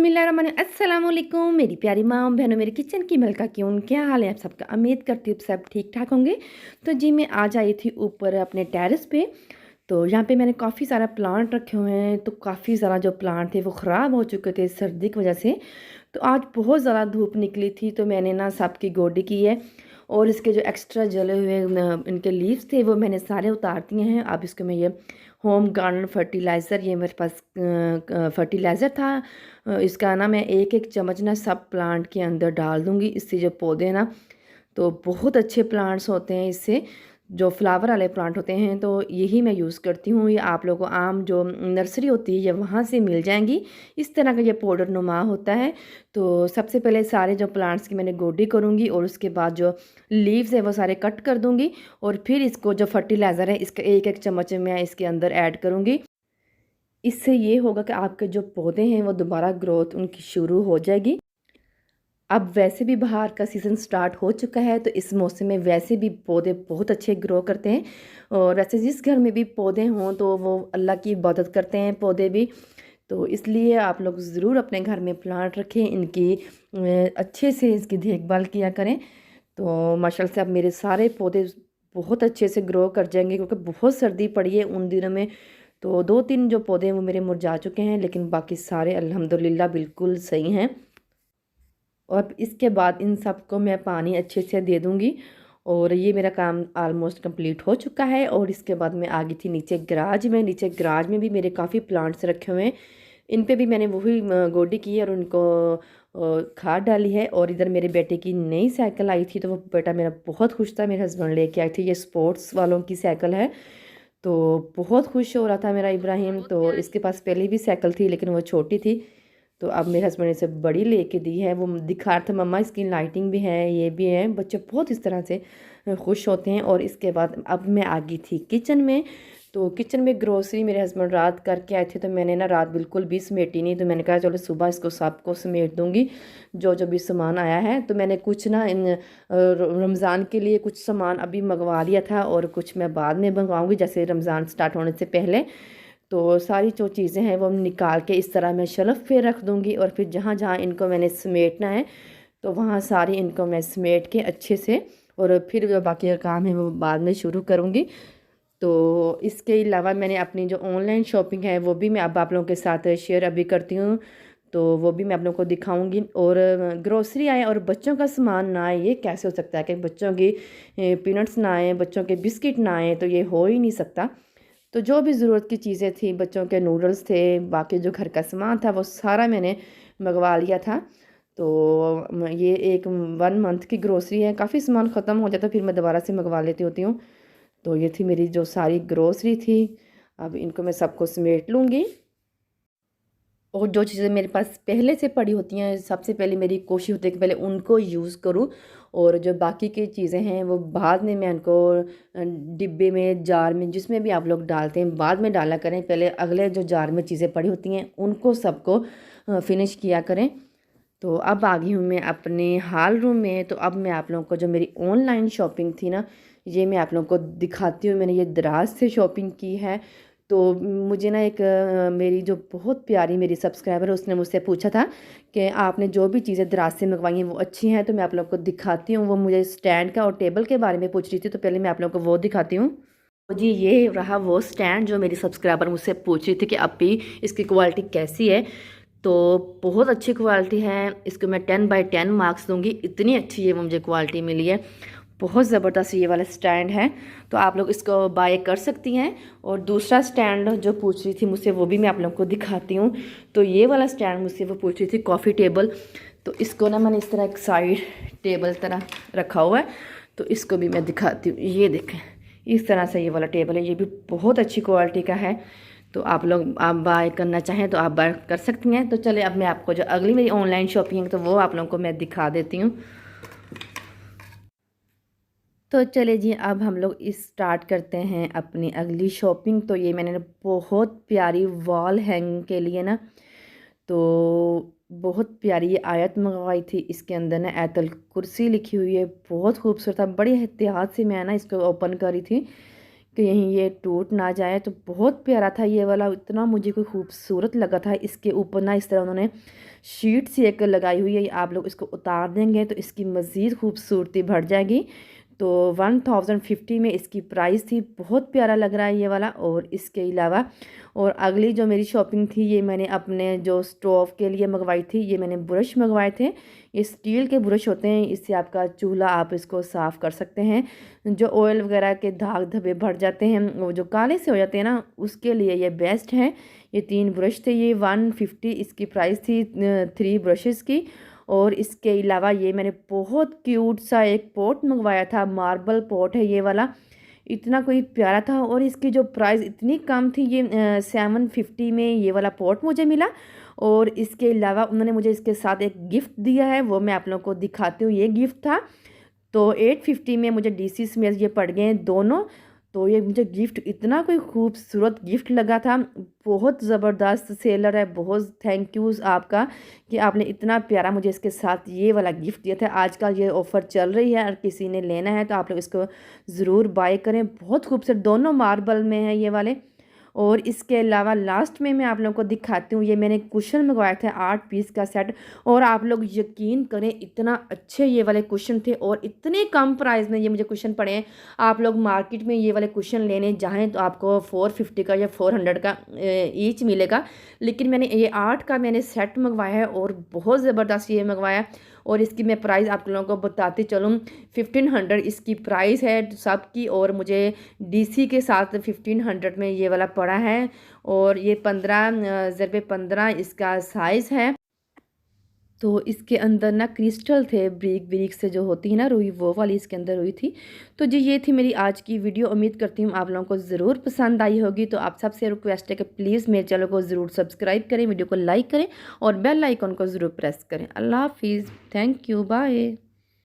अस्सलामुअलैकुम मेरी प्यारी माँ बहनों, मेरे किचन की मलका क्यों, क्या हाल है आप सबका। उम्मीद करती हूँ सब ठीक ठाक होंगे। तो जी मैं आज आई थी ऊपर अपने टेरेस पे। तो यहाँ पे मैंने काफ़ी सारा प्लांट रखे हुए हैं। तो काफ़ी सारा जो प्लांट थे वो ख़राब हो चुके थे सर्दी की वजह से। तो आज बहुत ज़्यादा धूप निकली थी तो मैंने ना सबकी गोडी की है। और इसके जो एक्स्ट्रा जले हुए इनके लीव्स थे वो मैंने सारे उतार दिए हैं। अब इसको मैं ये होम गार्डन फर्टिलाइज़र, ये मेरे पास फर्टिलाइज़र था। इसका ना मैं एक एक चम्मच ना सब प्लांट के अंदर डाल दूँगी। इससे जो पौधे ना तो बहुत अच्छे प्लांट्स होते हैं। इससे जो फ्लावर वाले प्लांट होते हैं तो यही मैं यूज़ करती हूँ। ये आप लोगों को आम जो नर्सरी होती है ये वहाँ से मिल जाएंगी। इस तरह का ये पाउडर नुमा होता है। तो सबसे पहले सारे जो प्लांट्स की मैंने गोडी करूँगी और उसके बाद जो लीव्स है वो सारे कट कर दूँगी। और फिर इसको जो फर्टिलाइज़र है इसका एक एक चम्मच मैं इसके अंदर ऐड करूँगी। इससे ये होगा कि आपके जो पौधे हैं वो दोबारा ग्रोथ उनकी शुरू हो जाएगी। अब वैसे भी बाहर का सीज़न स्टार्ट हो चुका है तो इस मौसम में वैसे भी पौधे बहुत अच्छे ग्रो करते हैं। और वैसे जिस घर में भी पौधे हों तो वो अल्लाह की इबादत करते हैं पौधे भी। तो इसलिए आप लोग ज़रूर अपने घर में प्लांट रखें, इनकी अच्छे से इसकी देखभाल किया करें। तो माशाल्लाह से अब मेरे सारे पौधे बहुत अच्छे से ग्रो कर जाएंगे क्योंकि बहुत सर्दी पड़ी है उन दिनों में। तो 2-3 जो पौधे हैं वो मेरे मुरझा चुके हैं, लेकिन बाकी सारे अल्हम्दुलिल्लाह बिल्कुल सही हैं। और इसके बाद इन सबको मैं पानी अच्छे से दे दूँगी। और ये मेरा काम ऑलमोस्ट कंप्लीट हो चुका है। और इसके बाद मैं आ गई थी नीचे गराज में। नीचे गराज में भी मेरे काफ़ी प्लांट्स रखे हुए हैं। इन पे भी मैंने वही गोडी की है और उनको खाद डाली है। और इधर मेरे बेटे की नई साइकिल आई थी तो वो बेटा मेरा बहुत खुश था। मेरे हस्बैंड लेके आए थे, ये स्पोर्ट्स वालों की साइकिल है। तो बहुत खुश हो रहा था मेरा इब्राहिम। तो इसके पास पहले भी साइकिल थी लेकिन वो छोटी थी। तो अब मेरे हस्बैंड ने इसे बड़ी लेके दी है। वो दिखा रहा था मम्मा इसकी लाइटिंग भी है, ये भी है। बच्चे बहुत इस तरह से खुश होते हैं। और इसके बाद अब मैं आ गई थी किचन में। तो किचन में ग्रोसरी मेरे हस्बैंड रात करके आए थे तो मैंने ना रात बिल्कुल भी समेटी नहीं। तो मैंने कहा चलो सुबह इसको सबको समेट दूँगी जो जो भी सामान आया है। तो मैंने कुछ ना इन रमज़ान के लिए कुछ सामान अभी मंगवा लिया था और कुछ मैं बाद में मंगवाऊँगी जैसे रमज़ान स्टार्ट होने से पहले। तो सारी जो चीज़ें हैं वो निकाल के इस तरह मैं शेल्फ़ पे रख दूँगी। और फिर जहाँ जहाँ इनको मैंने समेटना है तो वहाँ सारी इनको मैं समेट के अच्छे से और फिर जो बाकी का काम है वो बाद में शुरू करूँगी। तो इसके अलावा मैंने अपनी जो ऑनलाइन शॉपिंग है वो भी मैं अब आप लोगों के साथ शेयर अभी करती हूँ। तो वो भी मैं आप लोगों को दिखाऊंगी। और ग्रोसरी आए और बच्चों का सामान ना आए, ये कैसे हो सकता है कि बच्चों की पीनट्स ना आए, बच्चों के बिस्किट ना आए, तो ये हो ही नहीं सकता। तो जो भी ज़रूरत की चीज़ें थी, बच्चों के नूडल्स थे, बाकी जो घर का सामान था वो सारा मैंने मंगवा लिया था। तो ये एक 1 मंथ की ग्रोसरी है। काफ़ी सामान ख़त्म हो जाता फिर मैं दोबारा से मंगवा लेती होती हूँ। तो ये थी मेरी जो सारी ग्रोसरी थी। अब इनको मैं सबको समेट लूँगी। और जो चीज़ें मेरे पास पहले से पड़ी होती हैं सबसे पहले मेरी कोशिश होती है कि पहले उनको यूज़ करूँ। और जो बाकी की चीज़ें हैं वो बाद में मैं उनको डिब्बे में, जार में, जिसमें भी आप लोग डालते हैं बाद में डाला करें। पहले अगले जो जार में चीज़ें पड़ी होती हैं उनको सबको फिनिश किया करें। तो अब आ गई हूँ मैं अपने हाल रूम में। तो अब मैं आप लोगों को जो मेरी ऑनलाइन शॉपिंग थी ना ये मैं आप लोगों को दिखाती हूँ। मैंने ये दराज से शॉपिंग की है। तो मुझे ना एक मेरी जो बहुत प्यारी मेरी सब्सक्राइबर है उसने मुझसे पूछा था कि आपने जो भी चीज़ें दराज से मंगवाई हैं वो अच्छी हैं। तो मैं आप लोगों को दिखाती हूँ। वो मुझे स्टैंड का और टेबल के बारे में पूछ रही थी तो पहले मैं आप लोगों को वो दिखाती हूँ। तो जी ये रहा वो स्टैंड जो मेरी सब्सक्राइबर मुझसे पूछ रही थी कि अभी इसकी क्वालिटी कैसी है। तो बहुत अच्छी क्वालिटी है। इसको मैं 10/10 मार्क्स दूंगी, इतनी अच्छी ये मुझे क्वालिटी मिली है। बहुत ज़बरदस्त ये वाला स्टैंड है। तो आप लोग इसको बाय कर सकती हैं। और दूसरा स्टैंड जो पूछ रही थी मुझसे वो भी मैं आप लोगों को दिखाती हूँ। तो ये वाला स्टैंड मुझसे वो पूछ रही थी कॉफ़ी टेबल। तो इसको ना मैंने इस तरह एक साइड टेबल तरह रखा हुआ है। तो इसको भी मैं दिखाती हूँ। ये देखें इस तरह से ये वाला टेबल है, ये भी बहुत अच्छी क्वालिटी का है। तो आप बाय करना चाहें तो आप बाय कर सकती हैं। तो चले अब मैं आपको जो अगली मेरी ऑनलाइन शॉपिंग है तो वो आप लोगों को मैं दिखा देती हूँ। तो चले जी अब हम लोग स्टार्ट करते हैं अपनी अगली शॉपिंग। तो ये मैंने बहुत प्यारी वॉल हैंग के लिए ना तो बहुत प्यारी ये आयत मंगवाई थी। इसके अंदर ना आयतुल कुर्सी लिखी हुई है, बहुत खूबसूरत था। बड़ी एहतियात से मैं ना इसको ओपन करी थी कहीं ये टूट ना जाए। तो बहुत प्यारा था ये वाला, इतना मुझे कोई खूबसूरत लगा था। इसके ऊपर ना इस तरह उन्होंने शीट सी एक लगाई हुई है, आप लोग इसको उतार देंगे तो इसकी मज़ीद खूबसूरती बढ़ जाएगी। तो 1050 में इसकी प्राइस थी। बहुत प्यारा लग रहा है ये वाला। और इसके अलावा और अगली जो मेरी शॉपिंग थी, ये मैंने अपने जो स्टोव के लिए मंगवाई थी। ये मैंने ब्रश मंगवाए थे, ये स्टील के ब्रश होते हैं, इससे आपका चूल्हा आप इसको साफ़ कर सकते हैं। जो ऑयल वगैरह के दाग धब्बे भर जाते हैं, वो जो काले से हो जाते हैं ना, उसके लिए ये बेस्ट है। ये 3 ब्रश थे, ये 150 इसकी प्राइस थी 3 ब्रशेस की। और इसके अलावा ये मैंने बहुत क्यूट सा एक पॉट मंगवाया था, मार्बल पॉट है ये वाला, इतना कोई प्यारा था। और इसकी जो प्राइस इतनी कम थी, ये 750 में ये वाला पॉट मुझे मिला। और इसके अलावा उन्होंने मुझे इसके साथ एक गिफ्ट दिया है, वो मैं आप लोगों को दिखाती हूँ। ये गिफ्ट था, तो 850 में मुझे डीसी स्मेल ये पड़ गए हैं दोनों। तो ये मुझे गिफ्ट इतना कोई खूबसूरत गिफ्ट लगा था, बहुत ज़बरदस्त सेलर है। बहुत थैंक यूज़ आपका कि आपने इतना प्यारा मुझे इसके साथ ये वाला गिफ्ट दिया था। आजकल ये ऑफ़र चल रही है, और किसी ने लेना है तो आप लोग इसको ज़रूर बाय करें। बहुत खूबसूरत, दोनों मार्बल में है ये वाले। और इसके अलावा लास्ट में मैं आप लोगों को दिखाती हूँ, ये मैंने कुशन मंगवाया था 8 पीस का सेट। और आप लोग यकीन करें, इतना अच्छे ये वाले कुशन थे और इतने कम प्राइस में ये मुझे कुशन पड़े हैं। आप लोग मार्केट में ये वाले कुशन लेने जाएँ तो आपको 450 का या 400 का ईच मिलेगा, लेकिन मैंने ये 8 का मैंने सेट मंगवाया है और बहुत ज़बरदस्त ये मंगवाया। और इसकी मैं प्राइस आप लोगों को बताती चलूँ, 1500 इसकी प्राइस है सबकी। और मुझे डीसी के साथ 1500 में ये वाला पड़ा है। और ये 15 इसका साइज़ है। तो इसके अंदर ना क्रिस्टल थे, ब्रिक ब्रिक से जो होती है ना रुई, वो वाली इसके अंदर रुई थी। तो जी ये थी मेरी आज की वीडियो, उम्मीद करती हूँ आप लोगों को ज़रूर पसंद आई होगी। तो आप सबसे रिक्वेस्ट है कि प्लीज़ मेरे चैनल को ज़रूर सब्सक्राइब करें, वीडियो को लाइक करें और बेल आइकन को ज़रूर प्रेस करें। अल्लाह हाफिज़, थैंक यू, बाय।